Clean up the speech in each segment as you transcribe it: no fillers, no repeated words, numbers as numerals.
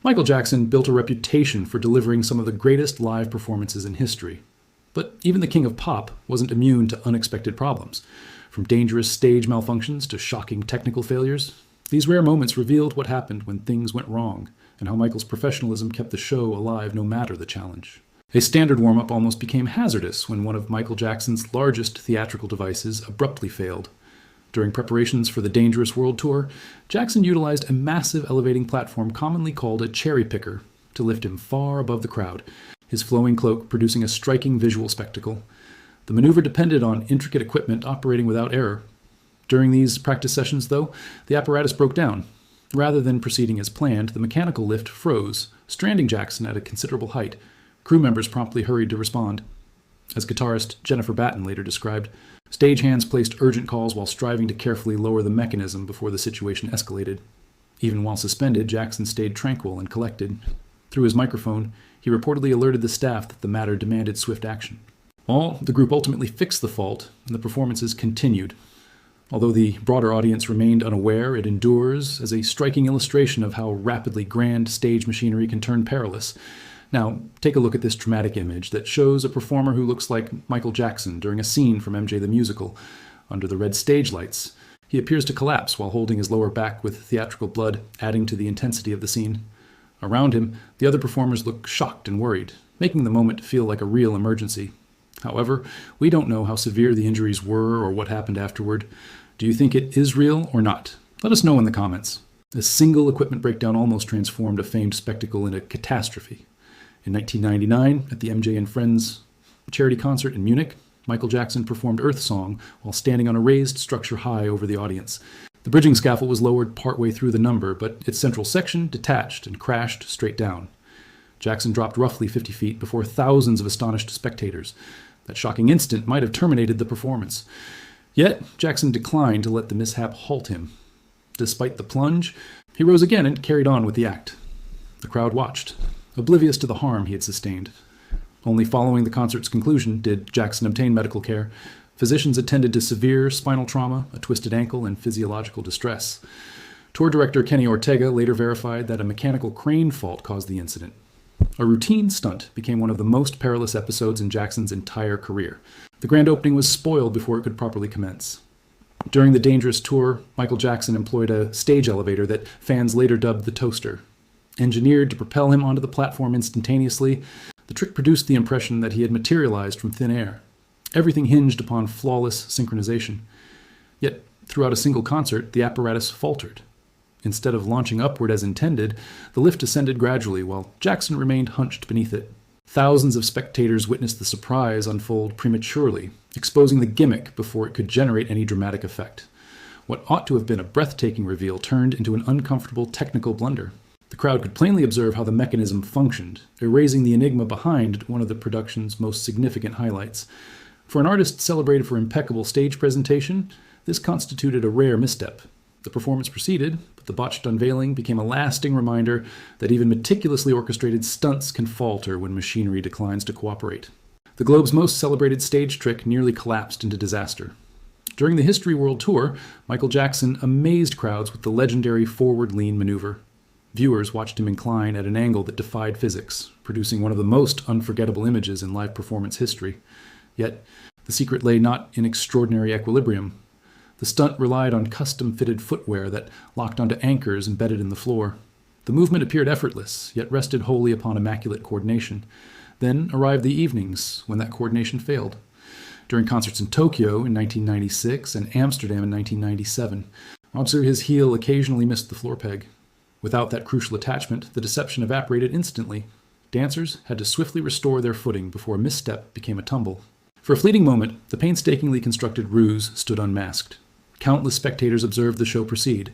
Michael Jackson built a reputation for delivering some of the greatest live performances in history. But even the king of pop wasn't immune to unexpected problems. From dangerous stage malfunctions to shocking technical failures, these rare moments revealed what happened when things went wrong, and how Michael's professionalism kept the show alive no matter the challenge. A standard warm-up almost became hazardous when one of Michael Jackson's largest theatrical devices abruptly failed. During preparations for the Dangerous World Tour, Jackson utilized a massive elevating platform commonly called a cherry picker to lift him far above the crowd, his flowing cloak producing a striking visual spectacle. The maneuver depended on intricate equipment operating without error. During these practice sessions, though, the apparatus broke down. Rather than proceeding as planned, the mechanical lift froze, stranding Jackson at a considerable height. Crew members promptly hurried to respond. As guitarist Jennifer Batten later described, stagehands placed urgent calls while striving to carefully lower the mechanism before the situation escalated. Even while suspended, Jackson stayed tranquil and collected. Through his microphone, he reportedly alerted the staff that the matter demanded swift action. The group ultimately fixed the fault, and the performances continued. Although the broader audience remained unaware, it endures as a striking illustration of how rapidly grand stage machinery can turn perilous. Now, take a look at this dramatic image that shows a performer who looks like Michael Jackson during a scene from MJ the Musical. Under the red stage lights, he appears to collapse while holding his lower back with theatrical blood, adding to the intensity of the scene. Around him, the other performers look shocked and worried, making the moment feel like a real emergency. However, we don't know how severe the injuries were or what happened afterward. Do you think it is real or not? Let us know in the comments. A single equipment breakdown almost transformed a famed spectacle into catastrophe. In 1999, at the MJ and Friends charity concert in Munich, Michael Jackson performed Earth Song while standing on a raised structure high over the audience. The bridging scaffold was lowered partway through the number, but its central section detached and crashed straight down. Jackson dropped roughly 50 feet before thousands of astonished spectators. That shocking instant might have terminated the performance. Yet, Jackson declined to let the mishap halt him. Despite the plunge, he rose again and carried on with the act. The crowd watched, oblivious to the harm he had sustained. Only following the concert's conclusion did Jackson obtain medical care. Physicians attended to severe spinal trauma, a twisted ankle, and physiological distress. Tour director Kenny Ortega later verified that a mechanical crane fault caused the incident. A routine stunt became one of the most perilous episodes in Jackson's entire career. The grand opening was spoiled before it could properly commence. During the Dangerous tour, Michael Jackson employed a stage elevator that fans later dubbed the Toaster. Engineered to propel him onto the platform instantaneously, the trick produced the impression that he had materialized from thin air. Everything hinged upon flawless synchronization. Yet, throughout a single concert, the apparatus faltered. Instead of launching upward as intended, the lift descended gradually while Jackson remained hunched beneath it. Thousands of spectators witnessed the surprise unfold prematurely, exposing the gimmick before it could generate any dramatic effect. What ought to have been a breathtaking reveal turned into an uncomfortable technical blunder. The crowd could plainly observe how the mechanism functioned, erasing the enigma behind one of the production's most significant highlights. For an artist celebrated for impeccable stage presentation, this constituted a rare misstep. The performance proceeded, but the botched unveiling became a lasting reminder that even meticulously orchestrated stunts can falter when machinery declines to cooperate. The Globe's most celebrated stage trick nearly collapsed into disaster. During the History World Tour, Michael Jackson amazed crowds with the legendary forward lean maneuver. Viewers watched him incline at an angle that defied physics, producing one of the most unforgettable images in live performance history. Yet, the secret lay not in extraordinary equilibrium. The stunt relied on custom-fitted footwear that locked onto anchors embedded in the floor. The movement appeared effortless, yet rested wholly upon immaculate coordination. Then arrived the evenings when that coordination failed. During concerts in Tokyo in 1996 and Amsterdam in 1997, his heel occasionally missed the floor peg. Without that crucial attachment, the deception evaporated instantly. Dancers had to swiftly restore their footing before a misstep became a tumble. For a fleeting moment, the painstakingly constructed ruse stood unmasked. Countless spectators observed the show proceed,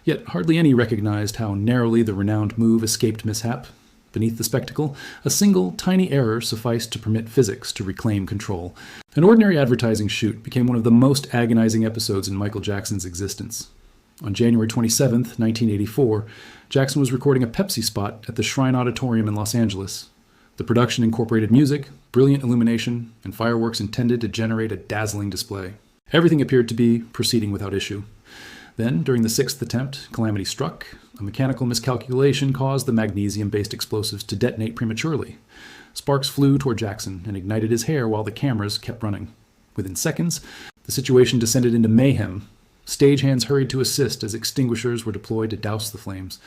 yet hardly any recognized how narrowly the renowned move escaped mishap. Beneath the spectacle, a single, tiny error sufficed to permit physics to reclaim control. An ordinary advertising shoot became one of the most agonizing episodes in Michael Jackson's existence. On January 27, 1984, Jackson was recording a Pepsi spot at the Shrine Auditorium in Los Angeles. The production incorporated music, brilliant illumination, and fireworks intended to generate a dazzling display. Everything appeared to be proceeding without issue. Then, during the sixth attempt, calamity struck. A mechanical miscalculation caused the magnesium-based explosives to detonate prematurely. Sparks flew toward Jackson and ignited his hair while the cameras kept running. Within seconds, the situation descended into mayhem. Stagehands hurried to assist as extinguishers were deployed to douse the flames.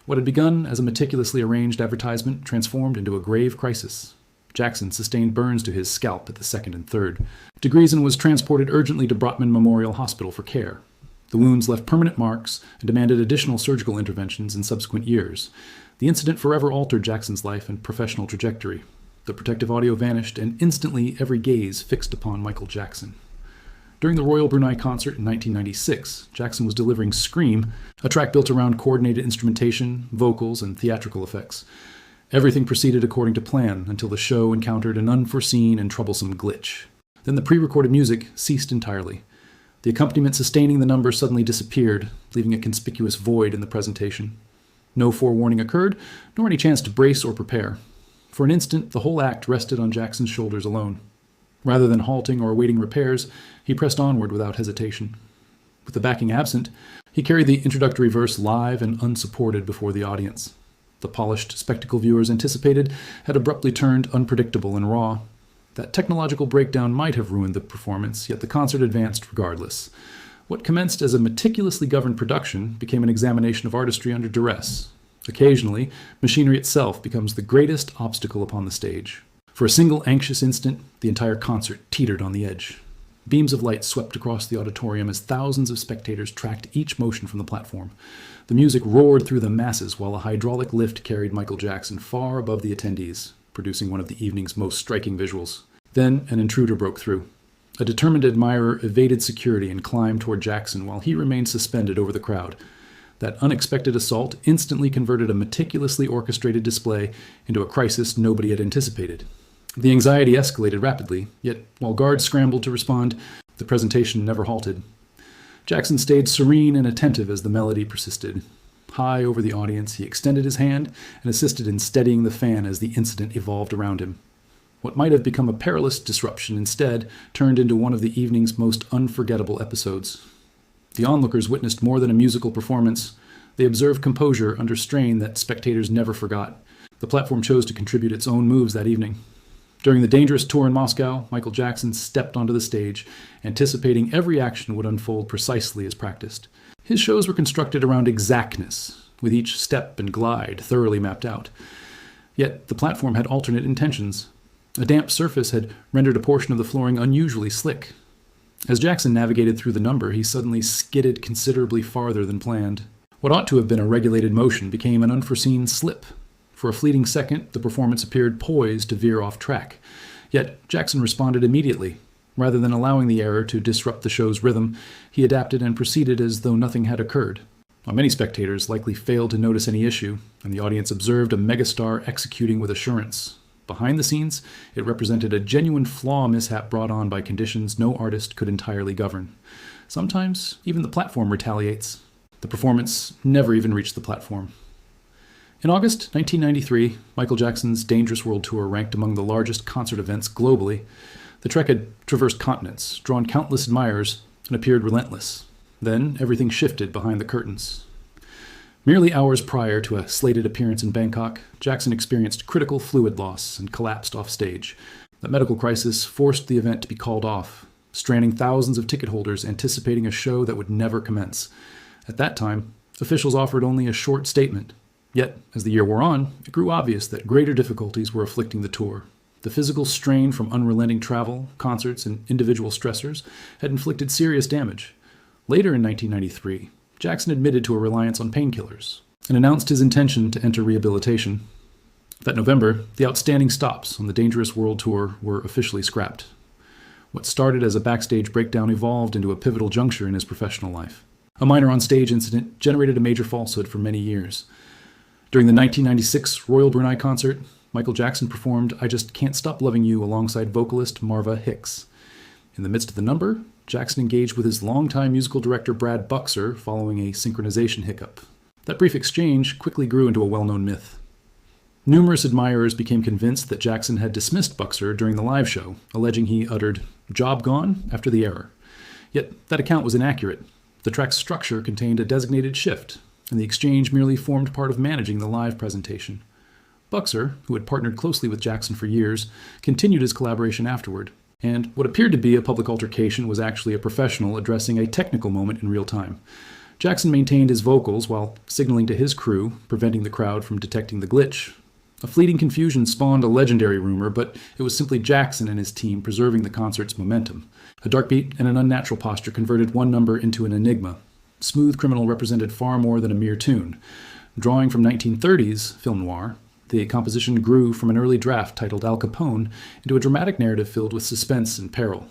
What had begun as a meticulously arranged advertisement transformed into a grave crisis. Jackson sustained burns to his scalp at the second and third. De Griesen was transported urgently to Brotman Memorial Hospital for care. The wounds left permanent marks and demanded additional surgical interventions in subsequent years. The incident forever altered Jackson's life and professional trajectory. The protective audio vanished, and instantly every gaze fixed upon Michael Jackson. During the Royal Brunei concert in 1996, Jackson was delivering Scream, a track built around coordinated instrumentation, vocals, and theatrical effects. Everything proceeded according to plan until the show encountered an unforeseen and troublesome glitch. Then the pre-recorded music ceased entirely. The accompaniment sustaining the number suddenly disappeared, leaving a conspicuous void in the presentation. No forewarning occurred, nor any chance to brace or prepare. For an instant, the whole act rested on Jackson's shoulders alone. Rather than halting or awaiting repairs, he pressed onward without hesitation. With the backing absent, he carried the introductory verse live and unsupported before the audience. The polished spectacle viewers anticipated had abruptly turned unpredictable and raw. That technological breakdown might have ruined the performance, yet the concert advanced regardless. What commenced as a meticulously governed production became an examination of artistry under duress. Occasionally, machinery itself becomes the greatest obstacle upon the stage. For a single anxious instant, the entire concert teetered on the edge. Beams of light swept across the auditorium as thousands of spectators tracked each motion from the platform. The music roared through the masses while a hydraulic lift carried Michael Jackson far above the attendees, producing one of the evening's most striking visuals. Then an intruder broke through. A determined admirer evaded security and climbed toward Jackson while he remained suspended over the crowd. That unexpected assault instantly converted a meticulously orchestrated display into a crisis nobody had anticipated. The anxiety escalated rapidly, yet while guards scrambled to respond, the presentation never halted. Jackson stayed serene and attentive as the melody persisted. High over the audience, he extended his hand and assisted in steadying the fan as the incident evolved around him. What might have become a perilous disruption instead turned into one of the evening's most unforgettable episodes. The onlookers witnessed more than a musical performance. They observed composure under strain that spectators never forgot. The platform chose to contribute its own moves that evening. During the dangerous tour in Moscow, Michael Jackson stepped onto the stage, anticipating every action would unfold precisely as practiced. His shows were constructed around exactness, with each step and glide thoroughly mapped out. Yet the platform had alternate intentions. A damp surface had rendered a portion of the flooring unusually slick. As Jackson navigated through the number, he suddenly skidded considerably farther than planned. What ought to have been a regulated motion became an unforeseen slip. For a fleeting second, the performance appeared poised to veer off track. Yet Jackson responded immediately. Rather than allowing the error to disrupt the show's rhythm, he adapted and proceeded as though nothing had occurred. While many spectators likely failed to notice any issue, and the audience observed a megastar executing with assurance. Behind the scenes, it represented a genuine flaw mishap brought on by conditions no artist could entirely govern. Sometimes, even the platform retaliates. The performance never even reached the platform. In August 1993, Michael Jackson's Dangerous World Tour ranked among the largest concert events globally. The trek had traversed continents, drawn countless admirers, and appeared relentless. Then, everything shifted behind the curtains. Merely hours prior to a slated appearance in Bangkok, Jackson experienced critical fluid loss and collapsed off stage. That medical crisis forced the event to be called off, stranding thousands of ticket holders anticipating a show that would never commence. At that time, officials offered only a short statement. Yet, as the year wore on, it grew obvious that greater difficulties were afflicting the tour. The physical strain from unrelenting travel, concerts, and individual stressors had inflicted serious damage. Later in 1993, Jackson admitted to a reliance on painkillers and announced his intention to enter rehabilitation. That November, the outstanding stops on the Dangerous World Tour were officially scrapped. What started as a backstage breakdown evolved into a pivotal juncture in his professional life. A minor on-stage incident generated a major falsehood for many years. During the 1996 Royal Brunei concert, Michael Jackson performed I Just Can't Stop Loving You alongside vocalist Marva Hicks. In the midst of the number, Jackson engaged with his longtime musical director Brad Buxer following a synchronization hiccup. That brief exchange quickly grew into a well-known myth. Numerous admirers became convinced that Jackson had dismissed Buxer during the live show, alleging he uttered, "job gone," after the error. Yet that account was inaccurate. The track's structure contained a designated shift, and the exchange merely formed part of managing the live presentation. Buxer, who had partnered closely with Jackson for years, continued his collaboration afterward, and what appeared to be a public altercation was actually a professional addressing a technical moment in real time. Jackson maintained his vocals while signaling to his crew, preventing the crowd from detecting the glitch. A fleeting confusion spawned a legendary rumor, but it was simply Jackson and his team preserving the concert's momentum. A dark beat and an unnatural posture converted one number into an enigma. Smooth Criminal represented far more than a mere tune. Drawing from 1930s film noir, the composition grew from an early draft titled Al Capone into a dramatic narrative filled with suspense and peril.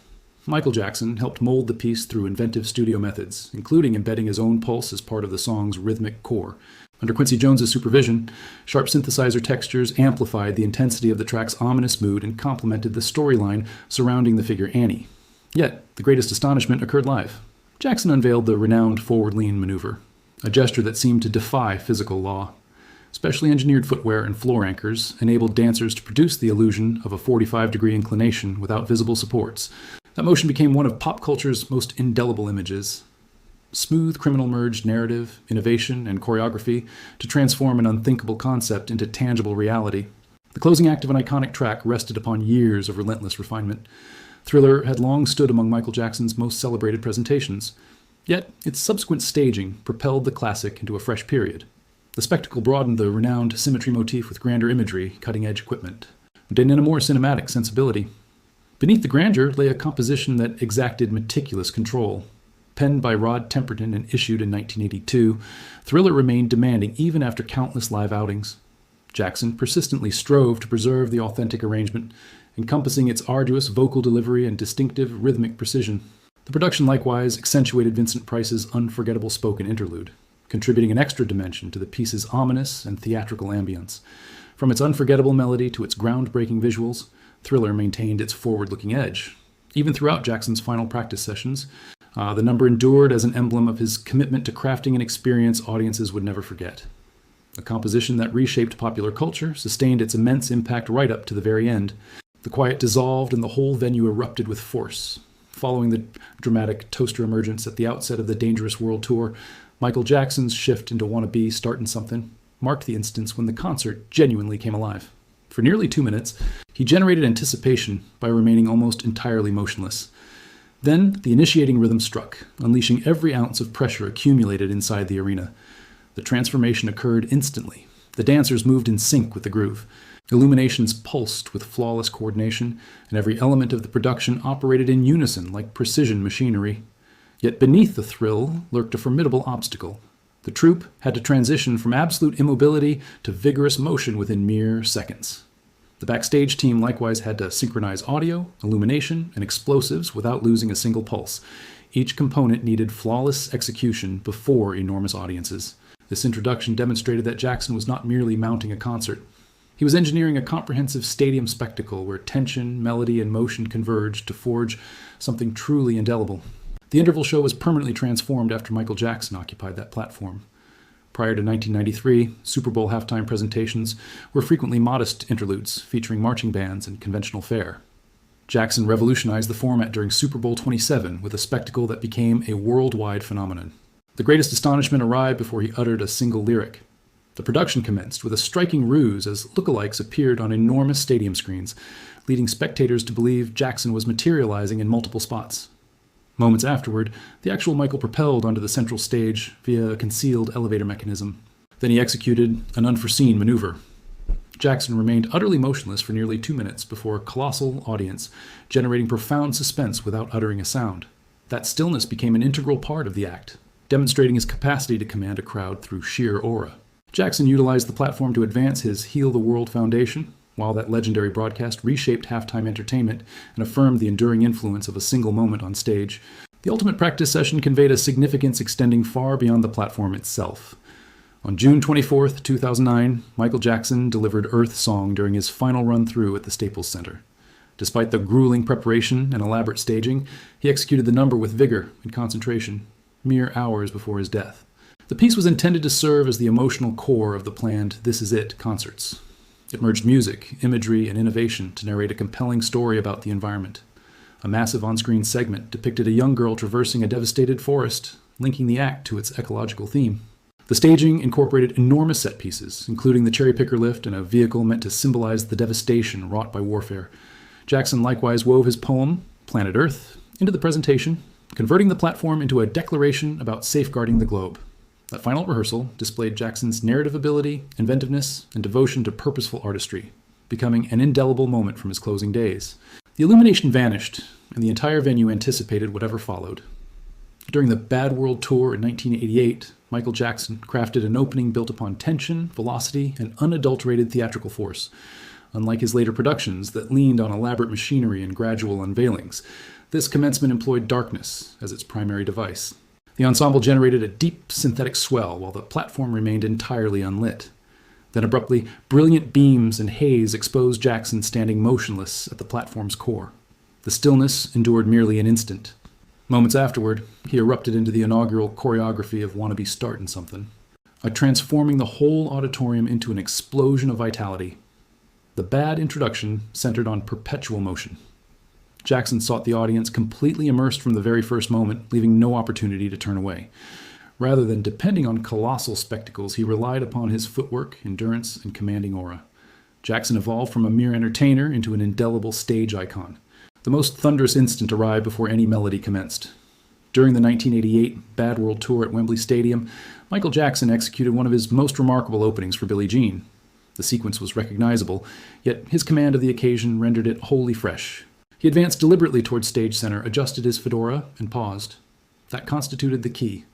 Michael Jackson helped mold the piece through inventive studio methods, including embedding his own pulse as part of the song's rhythmic core. Under Quincy Jones's supervision, sharp synthesizer textures amplified the intensity of the track's ominous mood and complemented the storyline surrounding the figure Annie. Yet, the greatest astonishment occurred live. Jackson unveiled the renowned forward lean maneuver, a gesture that seemed to defy physical law. Specially engineered footwear and floor anchors enabled dancers to produce the illusion of a 45-degree inclination without visible supports. That motion became one of pop culture's most indelible images. Smooth Criminal merged narrative, innovation, and choreography to transform an unthinkable concept into tangible reality. The closing act of an iconic track rested upon years of relentless refinement. Thriller had long stood among Michael Jackson's most celebrated presentations, yet its subsequent staging propelled the classic into a fresh period. The spectacle broadened the renowned symmetry motif with grander imagery, cutting-edge equipment, and in a more cinematic sensibility. Beneath the grandeur lay a composition that exacted meticulous control. Penned by Rod Temperton and issued in 1982, Thriller remained demanding even after countless live outings. Jackson persistently strove to preserve the authentic arrangement, encompassing its arduous vocal delivery and distinctive rhythmic precision. The production likewise accentuated Vincent Price's unforgettable spoken interlude, contributing an extra dimension to the piece's ominous and theatrical ambience. From its unforgettable melody to its groundbreaking visuals, Thriller maintained its forward-looking edge. Even throughout Jackson's final practice sessions, the number endured as an emblem of his commitment to crafting an experience audiences would never forget. A composition that reshaped popular culture sustained its immense impact right up to the very end. The quiet dissolved and the whole venue erupted with force. Following the dramatic toaster emergence at the outset of the Dangerous World Tour, Michael Jackson's shift into wannabe startin' something marked the instance when the concert genuinely came alive. For nearly 2 minutes, he generated anticipation by remaining almost entirely motionless. Then, the initiating rhythm struck, unleashing every ounce of pressure accumulated inside the arena. The transformation occurred instantly. The dancers moved in sync with the groove. Illuminations pulsed with flawless coordination, and every element of the production operated in unison like precision machinery. Yet beneath the thrill lurked a formidable obstacle. The troupe had to transition from absolute immobility to vigorous motion within mere seconds. The backstage team likewise had to synchronize audio, illumination, and explosives without losing a single pulse. Each component needed flawless execution before enormous audiences. This introduction demonstrated that Jackson was not merely mounting a concert. He was engineering a comprehensive stadium spectacle where tension, melody, and motion converged to forge something truly indelible. The interval show was permanently transformed after Michael Jackson occupied that platform. Prior to 1993, Super Bowl halftime presentations were frequently modest interludes featuring marching bands and conventional fare. Jackson revolutionized the format during Super Bowl 27 with a spectacle that became a worldwide phenomenon. The greatest astonishment arrived before he uttered a single lyric. The production commenced with a striking ruse as lookalikes appeared on enormous stadium screens, leading spectators to believe Jackson was materializing in multiple spots. Moments afterward, the actual Michael propelled onto the central stage via a concealed elevator mechanism. Then he executed an unforeseen maneuver. Jackson remained utterly motionless for nearly 2 minutes before a colossal audience, generating profound suspense without uttering a sound. That stillness became an integral part of the act, demonstrating his capacity to command a crowd through sheer aura. Jackson utilized the platform to advance his Heal the World Foundation, while that legendary broadcast reshaped halftime entertainment and affirmed the enduring influence of a single moment on stage. The ultimate practice session conveyed a significance extending far beyond the platform itself. On June 24, 2009, Michael Jackson delivered Earth Song during his final run-through at the Staples Center. Despite the grueling preparation and elaborate staging, he executed the number with vigor and concentration, mere hours before his death. The piece was intended to serve as the emotional core of the planned This Is It concerts. It merged music, imagery, and innovation to narrate a compelling story about the environment. A massive on-screen segment depicted a young girl traversing a devastated forest, linking the act to its ecological theme. The staging incorporated enormous set pieces, including the cherry picker lift and a vehicle meant to symbolize the devastation wrought by warfare. Jackson likewise wove his poem, Planet Earth, into the presentation, converting the platform into a declaration about safeguarding the globe. That final rehearsal displayed Jackson's narrative ability, inventiveness, and devotion to purposeful artistry, becoming an indelible moment from his closing days. The illumination vanished, and the entire venue anticipated whatever followed. During the Bad World Tour in 1988, Michael Jackson crafted an opening built upon tension, velocity, and unadulterated theatrical force. Unlike his later productions that leaned on elaborate machinery and gradual unveilings, this commencement employed darkness as its primary device. The ensemble generated a deep synthetic swell while the platform remained entirely unlit. Then abruptly, brilliant beams and haze exposed Jackson standing motionless at the platform's core. The stillness endured merely an instant. Moments afterward, he erupted into the inaugural choreography of Wanna Be Startin' Something, transforming the whole auditorium into an explosion of vitality. The bad introduction centered on perpetual motion. Jackson sought the audience completely immersed from the very first moment, leaving no opportunity to turn away. Rather than depending on colossal spectacles, he relied upon his footwork, endurance, and commanding aura. Jackson evolved from a mere entertainer into an indelible stage icon. The most thunderous instant arrived before any melody commenced. During the 1988 Bad World Tour at Wembley Stadium, Michael Jackson executed one of his most remarkable openings for Billie Jean. The sequence was recognizable, yet his command of the occasion rendered it wholly fresh. He advanced deliberately towards stage center, adjusted his fedora, and paused. That constituted the key.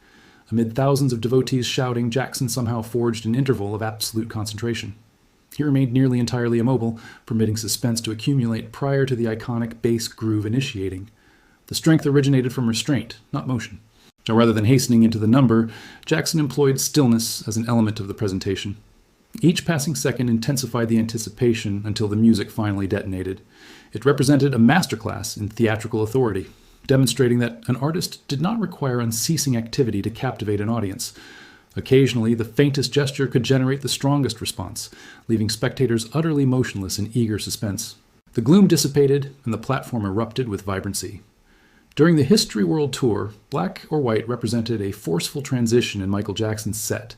Amid thousands of devotees shouting, Jackson somehow forged an interval of absolute concentration. He remained nearly entirely immobile, permitting suspense to accumulate prior to the iconic bass groove initiating. The strength originated from restraint, not motion. Now, rather than hastening into the number, Jackson employed stillness as an element of the presentation. Each passing second intensified the anticipation until the music finally detonated. It represented a masterclass in theatrical authority, demonstrating that an artist did not require unceasing activity to captivate an audience. Occasionally, the faintest gesture could generate the strongest response, leaving spectators utterly motionless in eager suspense. The gloom dissipated, and the platform erupted with vibrancy. During the History World Tour, black or white represented a forceful transition in Michael Jackson's set.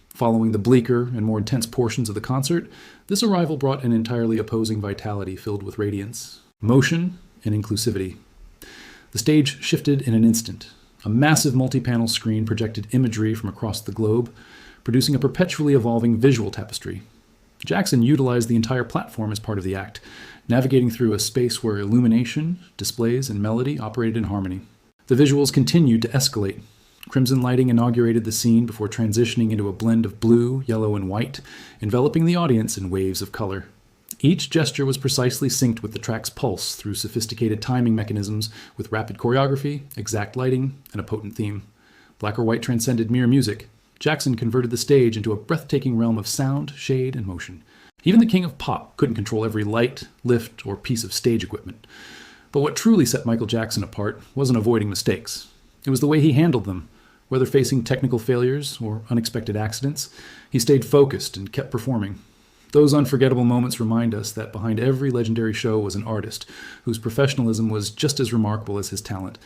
Following the bleaker and more intense portions of the concert, this arrival brought an entirely opposing vitality filled with radiance, motion, and inclusivity. The stage shifted in an instant. A massive multi-panel screen projected imagery from across the globe, producing a perpetually evolving visual tapestry. Jackson utilized the entire platform as part of the act, navigating through a space where illumination, displays, and melody operated in harmony. The visuals continued to escalate. Crimson lighting inaugurated the scene before transitioning into a blend of blue, yellow, and white, enveloping the audience in waves of color. Each gesture was precisely synced with the track's pulse through sophisticated timing mechanisms with rapid choreography, exact lighting, and a potent theme. Black or white transcended mere music. Jackson converted the stage into a breathtaking realm of sound, shade, and motion. Even the king of pop couldn't control every light, lift, or piece of stage equipment. But what truly set Michael Jackson apart wasn't avoiding mistakes. It was the way he handled them. Whether facing technical failures or unexpected accidents, he stayed focused and kept performing. Those unforgettable moments remind us that behind every legendary show was an artist whose professionalism was just as remarkable as his talent.